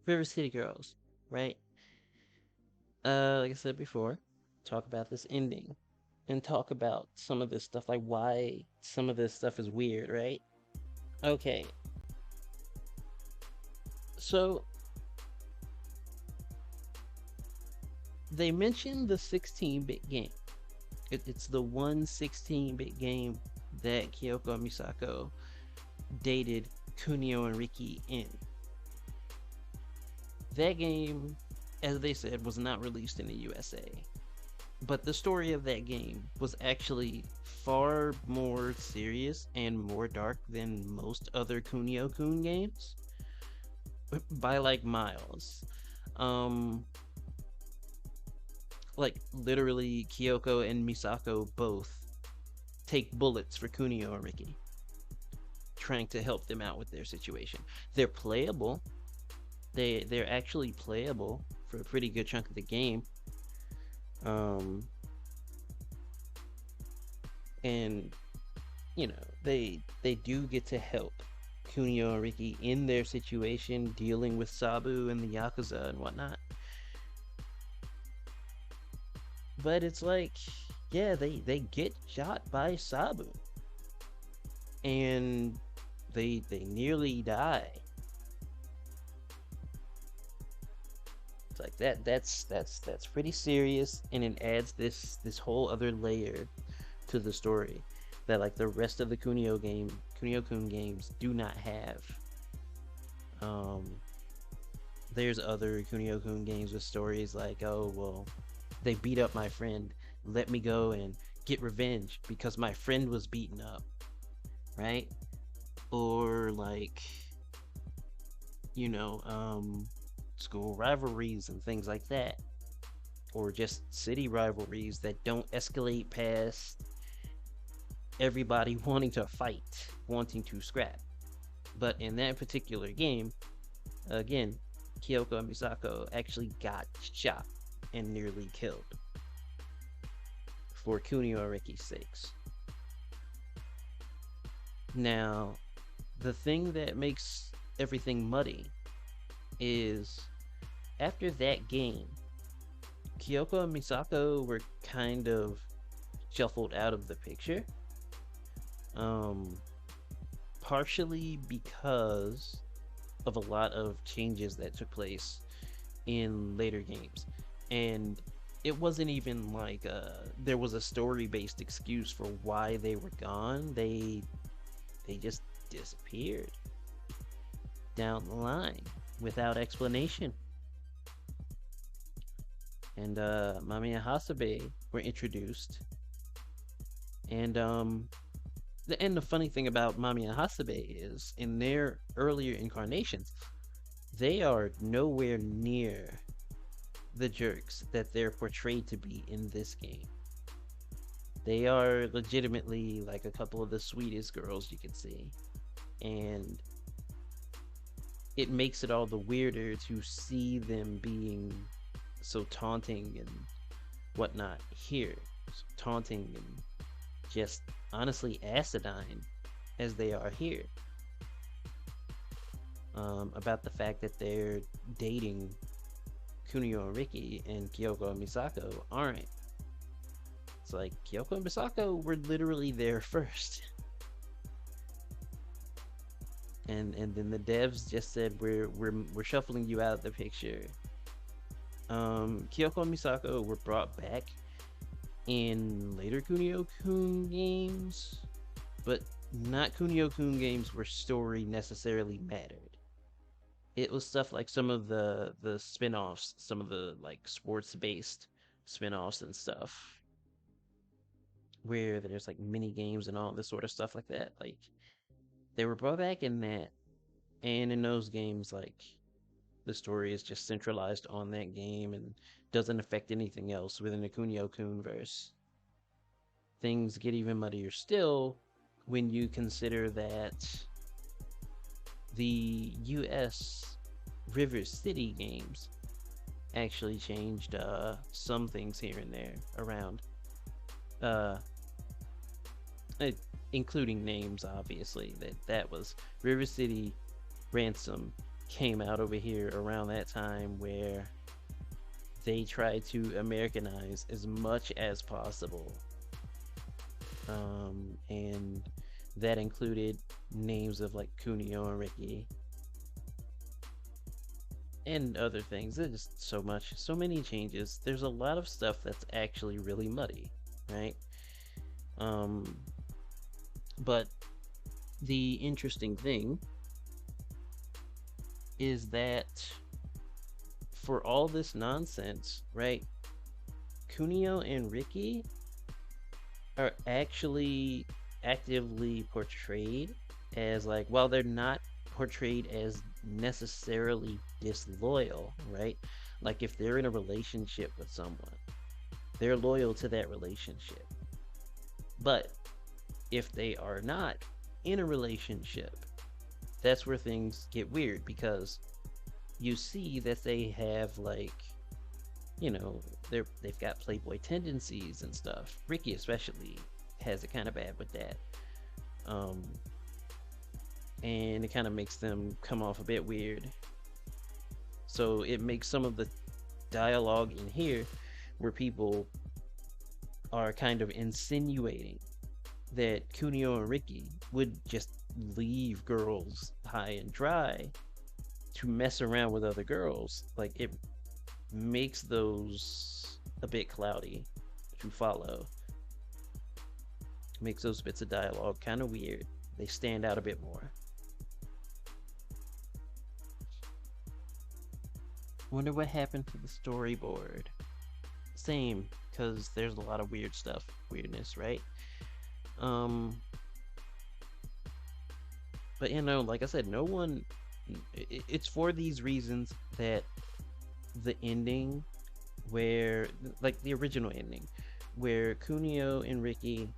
River City Girls, right? Like I said before, talk about this ending and talk about some of this stuff, like why some of this stuff is weird, right? Okay, so they mentioned the 16-bit game. It's the one 16-bit game that Kyoko Misako dated Kunio and Riki in. That game, as they said, was not released in the USA. But the story of that game was actually far more serious and more dark than most other Kunio-Kun games by like miles. Um, like literally, Kyoko and Misako both take bullets for Kunio and Riki, trying to help them out with their situation. They're playable. They're actually playable for a pretty good chunk of the game. Um, and they do get to help Kunio and Riki in their situation, dealing with Sabu and the Yakuza and whatnot. But it's like, yeah, they get shot by Sabu, and they nearly die. It's like that's pretty serious, and it adds this whole other layer to the story that like the rest of the Kunio-Kun games do not have. Um, there's other Kunio-Kun games with stories like, oh well, they beat up my friend. Let me go and get revenge because my friend was beaten up, right? Or like, you know, school rivalries and things like that. Or just city rivalries that don't escalate past everybody wanting to fight, wanting to scrap. But in that particular game, again, Kyoko and Misako actually got shot and nearly killed for Kunio Ariki's sakes. Now, the thing that makes everything muddy is after that game, Kyoko and Misako were kind of shuffled out of the picture. Um, Partially because of a lot of changes that took place in later games. And it wasn't even like there was a story based excuse for why they were gone. They just disappeared down the line without explanation. And Mamiya Hasabe were introduced. And the funny thing about Mamiya Hasabe is in their earlier incarnations, they are nowhere near the jerks that they're portrayed to be in this game. They are legitimately like a couple of the sweetest girls you can see. And it makes it all the weirder to see them being so taunting and whatnot here. So taunting and just honestly acidine as they are here. About the fact that they're dating Kunio and Riki and Kyoko and Misako aren't. It's like Kyoko and Misako were literally there first. And then the devs just said we're shuffling you out of the picture. Kyoko and Misako were brought back in later Kunio-Kun games, but not Kunio-Kun games where story necessarily mattered. It was stuff like some of the spin-offs, some of the like sports-based spin-offs and stuff where there's like mini games and all this sort of stuff like that. Like they were brought back in that, and in those games like the story is just centralized on that game and doesn't affect anything else within the Kunio-Kun verse. Things get even muddier still when you consider that the US River City games actually changed some things here and there around, uh, including names. Obviously, that was River City, Ransom, came out over here around that time where they tried to Americanize as much as possible. And that included names of like Kunio and Ricky and other things. There's just so much, so many changes. There's a lot of stuff that's actually really muddy, right? Um, but the interesting thing is that for all this nonsense, right? Kunio and Ricky are actually actively portrayed as like, while they're not portrayed as necessarily disloyal, right? Like if they're in a relationship with someone, they're loyal to that relationship. But if they are not in a relationship, that's where things get weird because you see that they have like, you know, they've got playboy tendencies and stuff. Ricky especially has it kind of bad with that. Um, and it kind of makes them come off a bit weird. So it makes some of the dialogue in here where people are kind of insinuating that Kunio and Ricky would just leave girls high and dry to mess around with other girls. Like it makes those a bit cloudy to follow. Makes those bits of dialogue kind of weird. They stand out a bit more. Wonder what happened to the storyboard. Same, because there's a lot of weird stuff, weirdness, right? Um, but you know, like I said, no one. It's for these reasons that the ending, where like the original ending, where Kunio and Ricky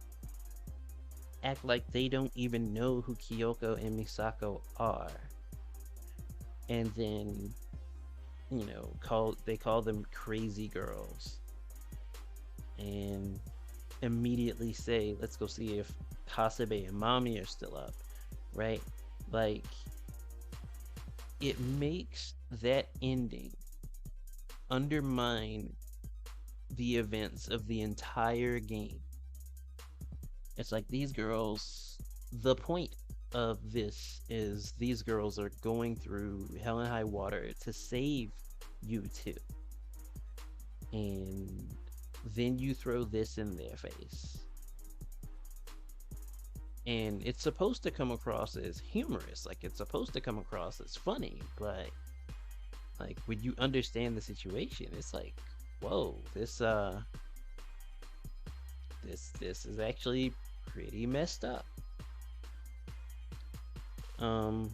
act like they don't even know who Kyoko and Misako are, and then they call them crazy girls, and immediately say, let's go see if Hasebe and Mami are still up, right? Like, it makes that ending undermine the events of the entire game. It's like these girls, the point of this is these girls are going through hell and high water to save you two. And then you throw this in their face. And it's supposed to come across as humorous, like it's supposed to come across as funny, but like when you understand the situation, it's like, whoa, this is actually pretty messed up. Um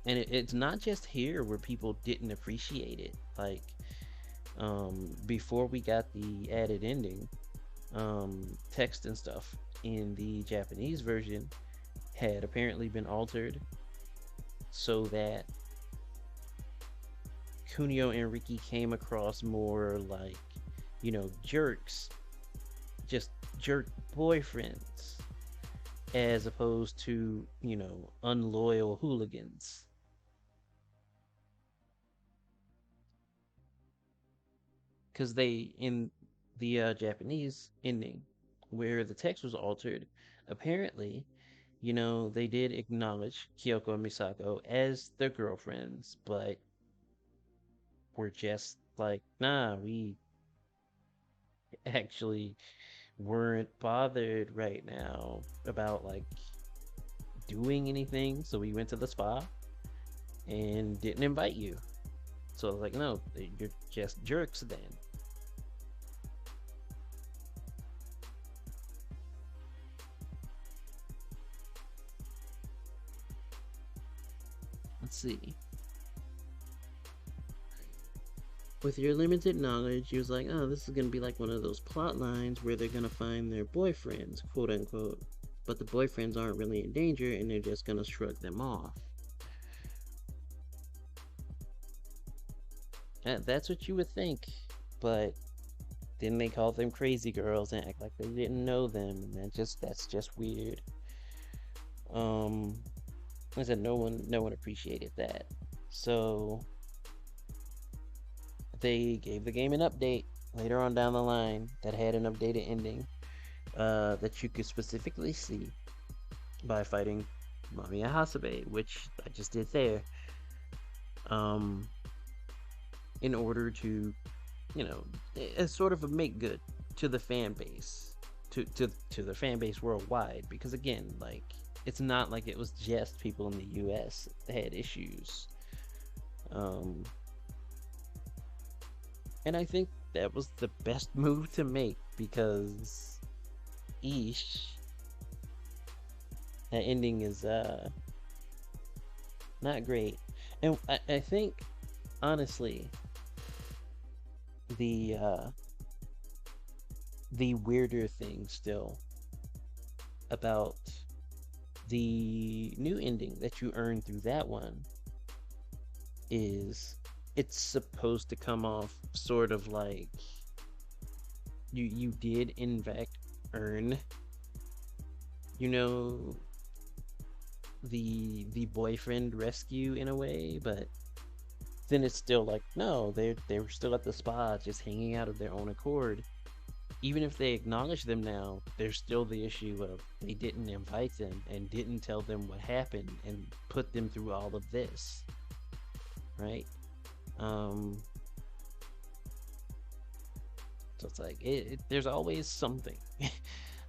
and it's not just here where people didn't appreciate it. Like before we got the added ending, text and stuff in the Japanese version had apparently been altered so that Kunio and Ricky came across more like, jerks, just jerk boyfriends, as opposed to, unloyal hooligans. Because they, in the Japanese ending, where the text was altered, apparently, they did acknowledge Kyoko and Misako as their girlfriends, but were just like, nah, we actually weren't bothered right now about like doing anything, so we went to the spa and didn't invite you. So I was like, no, you're just jerks then. Let's see. With your limited knowledge, he was like, oh, this is going to be like one of those plot lines where they're going to find their boyfriends, quote unquote. But the boyfriends aren't really in danger and they're just going to shrug them off. That's what you would think. But then they call them crazy girls and act like they didn't know them. And that's just weird. I said no one appreciated that. So they gave the game an update later on down the line that had an updated ending that you could specifically see by fighting Mamiya Hasabe, which I just did there, um, in order to, you know, as sort of a make good to the fan base, to the fan base worldwide. Because again, like it's not like it was just people in the U.S. that had issues, um, and I think that was the best move to make because, eesh, that ending is not great, and I think honestly the the weirder thing still about the new ending that you earn through that one is it's supposed to come off sort of like you did in fact earn, you know, the boyfriend rescue in a way, but then it's still like no, they were still at the spa just hanging out of their own accord. Even if they acknowledge them now, there's still the issue of they didn't invite them and didn't tell them what happened and put them through all of this, right? Um, so it's like there's always something,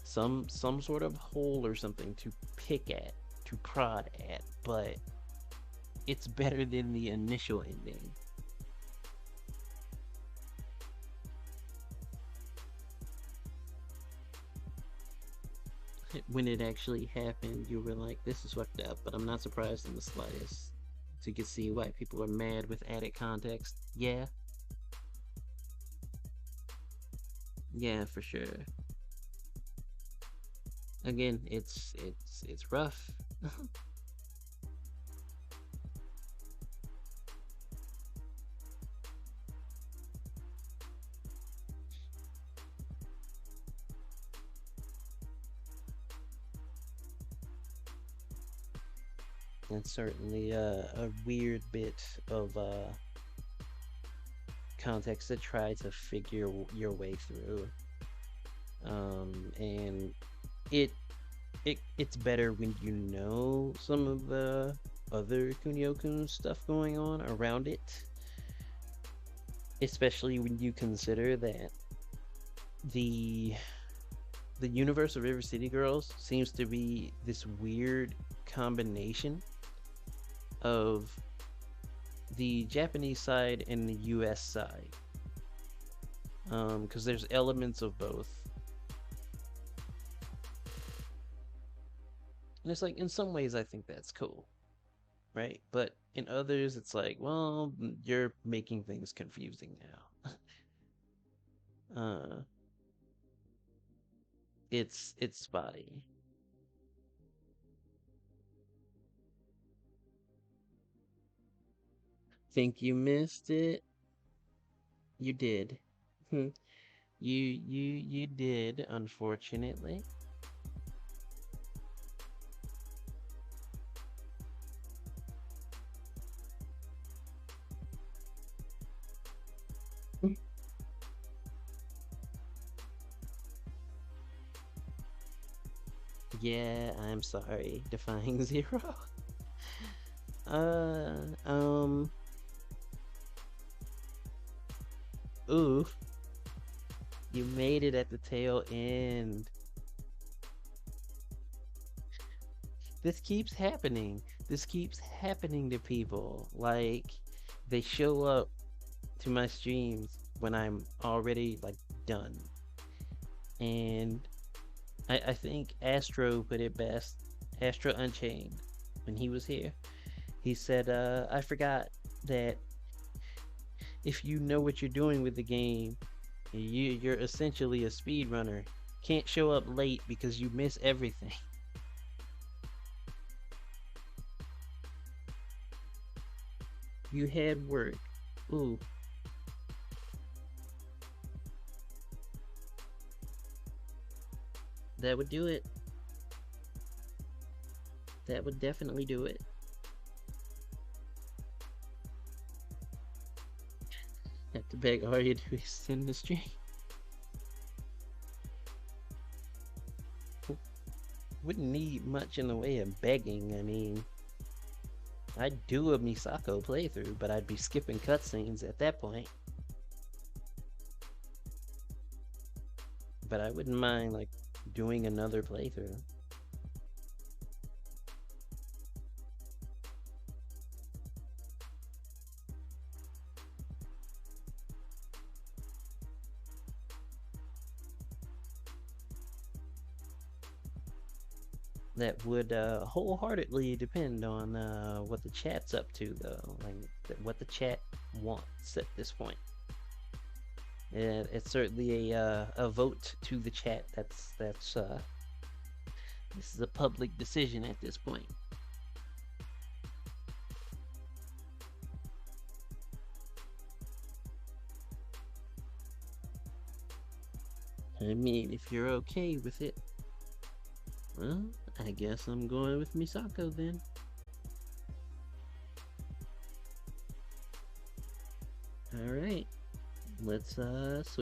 some sort of hole or something to pick at, to prod at, but it's better than the initial ending. When it actually happened, you were like, this is fucked up, but I'm not surprised in the slightest. So you can see why people are mad with added context. Yeah, yeah, for sure. Again, it's rough. And certainly a weird bit of context to try to figure your way through. And it it's better when you know some of the other Kunio-Kun stuff going on around it, especially when you consider that the the universe of River City Girls seems to be this weird combination of the Japanese side and the US side. Because there's elements of both. And it's like, in some ways, I think that's cool, right? But in others, it's like, well, you're making things confusing now. uh, it's spotty. Think you missed it? You did. You did, unfortunately. Yeah, I'm sorry. Defying zero. Uh, um, oof. You made it at the tail end. This keeps happening. This keeps happening to people. Like, they show up to my streams when I'm already, like, done. And I think Astro put it best. Astro Unchained, when he was here. He said, I forgot that if you know what you're doing with the game, you're essentially a speedrunner. Can't show up late because you miss everything. You had work. Ooh, that would do it. That would definitely do it. to beg Arya to extend the stream. Wouldn't need much in the way of begging. I mean, I'd do a Misako playthrough, but I'd be skipping cutscenes at that point. But I wouldn't mind, like, doing another playthrough. That would wholeheartedly depend on what the chat's up to, though, like what the chat wants at this point. And it's certainly a vote to the chat. That's this is a public decision at this point. I mean, if you're okay with it, well, I guess I'm going with Misako then. All right, let's switch.